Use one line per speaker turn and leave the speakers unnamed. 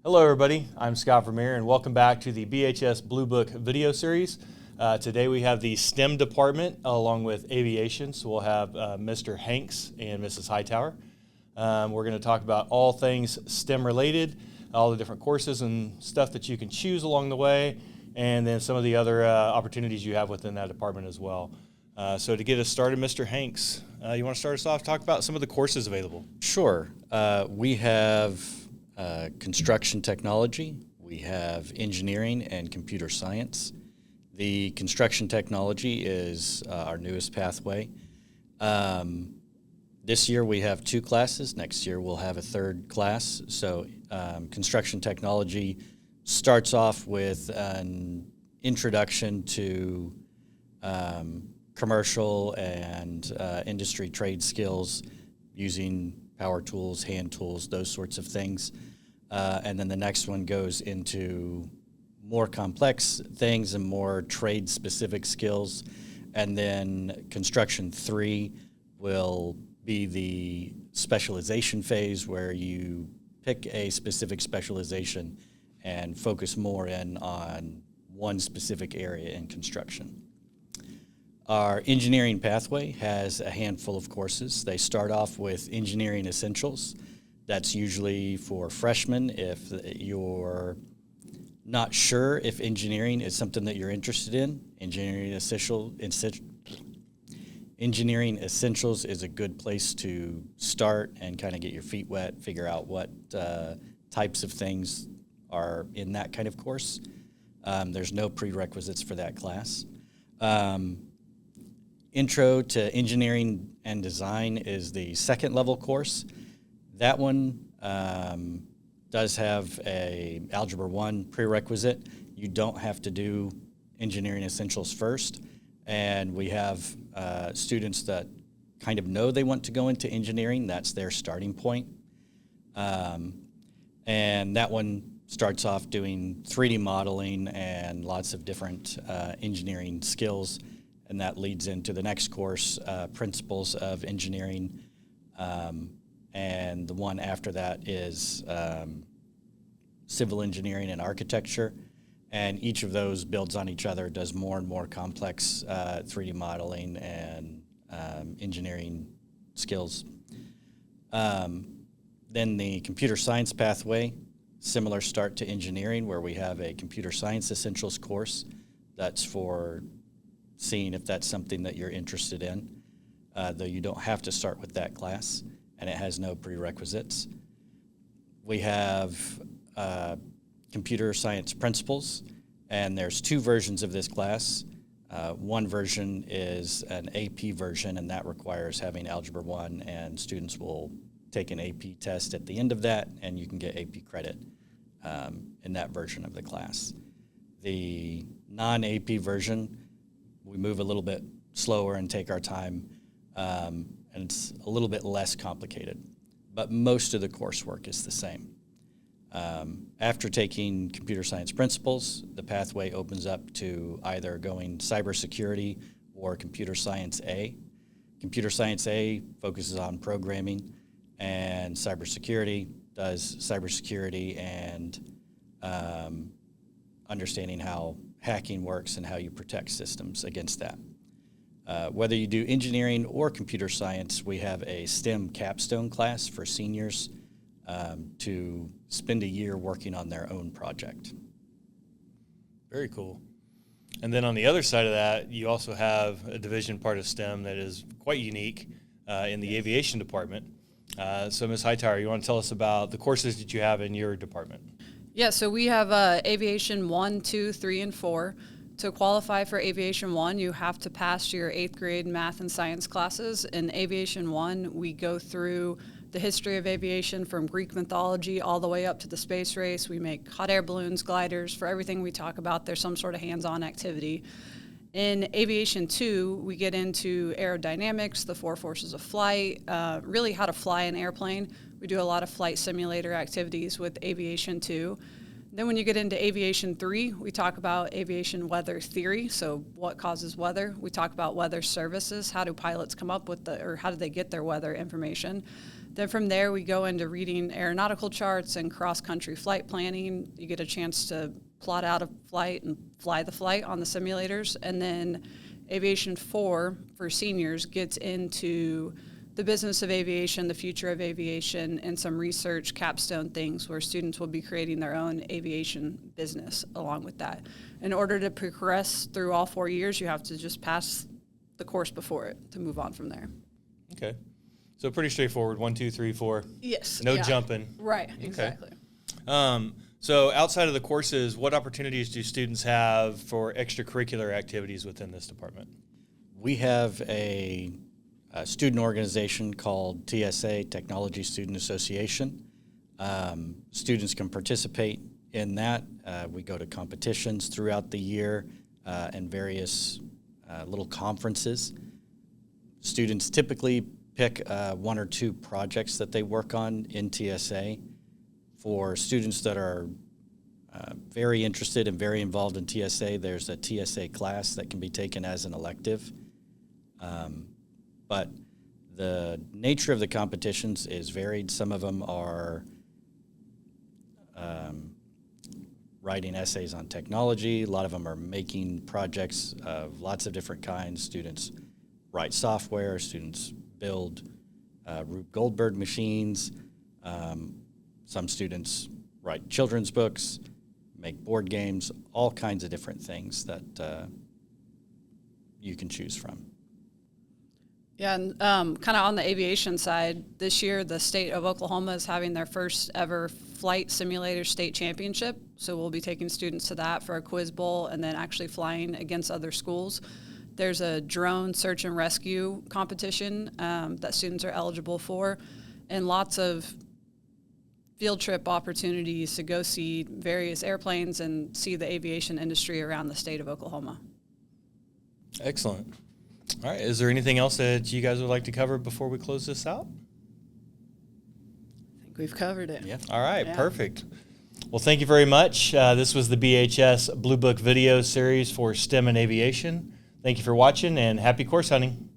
Hello everybody, I'm Scott Vermeer and welcome back to the BHS Blue Book video series. Today we have the STEM department along with aviation, so we'll have Mr. Hanks and Mrs. Hightower. We're going to talk about all things STEM related, all the different courses and stuff that you can choose along the way, and then some of the other opportunities you have within that department as well. So to get us started, Mr. Hanks, you want to start us off, talk about some of the courses available?
Sure. We have construction technology, we have engineering and computer science. The construction technology is our newest pathway. This year we have 2 classes. Next year we'll have a 3rd class. So construction technology starts off with an introduction to commercial and industry trade skills using power tools, hand tools, those sorts of things. And then the next one goes into more complex things and more trade-specific skills. And then Construction 3 will be the specialization phase where you pick a specific specialization and focus more in on one specific area in construction. Our engineering pathway has a handful of courses. They start off with engineering essentials. That's usually for freshmen if you're not sure if engineering is something that you're interested in. Engineering essentials is a good place to start and kind of get your feet wet, figure out what types of things are in that kind of course. There's no prerequisites for that class. Intro to Engineering and Design is the 2nd level course. That one does have a Algebra 1 prerequisite. You don't have to do engineering essentials first, and we have students that kind of know they want to go into engineering. That's their starting point. And that one starts off doing 3D modeling and lots of different engineering skills. And that leads into the next course, Principles of Engineering, and the one after that is Civil Engineering and Architecture, and each of those builds on each other, does more and more complex 3D modeling and engineering skills. Then the Computer Science pathway, similar start to engineering, where we have a Computer Science Essentials course that's for seeing if that's something that you're interested in, though you don't have to start with that class, and it has no prerequisites. We have Computer Science Principles, and there's 2 versions of this class. One version is an AP version, and that requires having Algebra 1, and students will take an AP test at the end of that, and you can get AP credit in that version of the class. The non-AP version, we move a little bit slower and take our time, and it's a little bit less complicated, but most of the coursework is the same. After taking Computer Science Principles, the pathway opens up to either going Cybersecurity or Computer Science A. Computer Science A focuses on programming, and Cybersecurity does cybersecurity and understanding how hacking works and how you protect systems against that. Whether you do engineering or computer science, we have a STEM capstone class for seniors to spend a year working on their own project.
Very cool. And then on the other side of that, you also have a division part of STEM that is quite unique in the aviation department. So Ms. Hightower, you want to tell us about the courses that you have in your department?
Yeah, so we have Aviation 1, 2, 3, and 4. To qualify for Aviation 1, you have to pass your 8th grade math and science classes. In Aviation 1, we go through the history of aviation from Greek mythology all the way up to the space race. We make hot air balloons, gliders. For everything we talk about, there's some sort of hands-on activity. In Aviation 2, we get into aerodynamics, the 4 forces of flight, really how to fly an airplane. We do a lot of flight simulator activities with Aviation 2. Then when you get into Aviation 3, we talk about aviation weather theory, so what causes weather. We talk about weather services, how do pilots come up with or how do they get their weather information. Then from there, we go into reading aeronautical charts and cross-country flight planning. You get a chance to plot out a flight and fly the flight on the simulators. And then Aviation 4 for seniors gets into the business of aviation, the future of aviation, and some research capstone things where students will be creating their own aviation business along with that. In order to progress through all 4 years, you have to just pass the course before it to move on from there.
Okay. So pretty straightforward. 1, 2, 3, 4.
Yes.
No jumping.
Right, exactly.
So outside of the courses, what opportunities do students have for extracurricular activities within this department?
We have a student organization called TSA, Technology Student Association. Students can participate in that. We go to competitions throughout the year and various little conferences. Students typically pick 1 or 2 projects that they work on in TSA. For students that are very interested and very involved in TSA, there's a TSA class that can be taken as an elective. But the nature of the competitions is varied. Some of them are writing essays on technology. A lot of them are making projects of lots of different kinds. Students write software. Students build Rube Goldberg machines. Some students write children's books, make board games, all kinds of different things that you can choose from.
Yeah, and kind of on the aviation side, this year the state of Oklahoma is having their first ever flight simulator state championship. So we'll be taking students to that for a quiz bowl and then actually flying against other schools. There's a drone search and rescue competition that students are eligible for, and lots of field trip opportunities to go see various airplanes and see the aviation industry around the state of Oklahoma.
Excellent. All right. Is there anything else that you guys would like to cover before we close this out?
I think we've covered it.
Yeah.
All right.
Yeah.
Perfect. Well, thank you very much. This was the BHS Blue Book video series for STEM and aviation. Thank you for watching, and happy course hunting.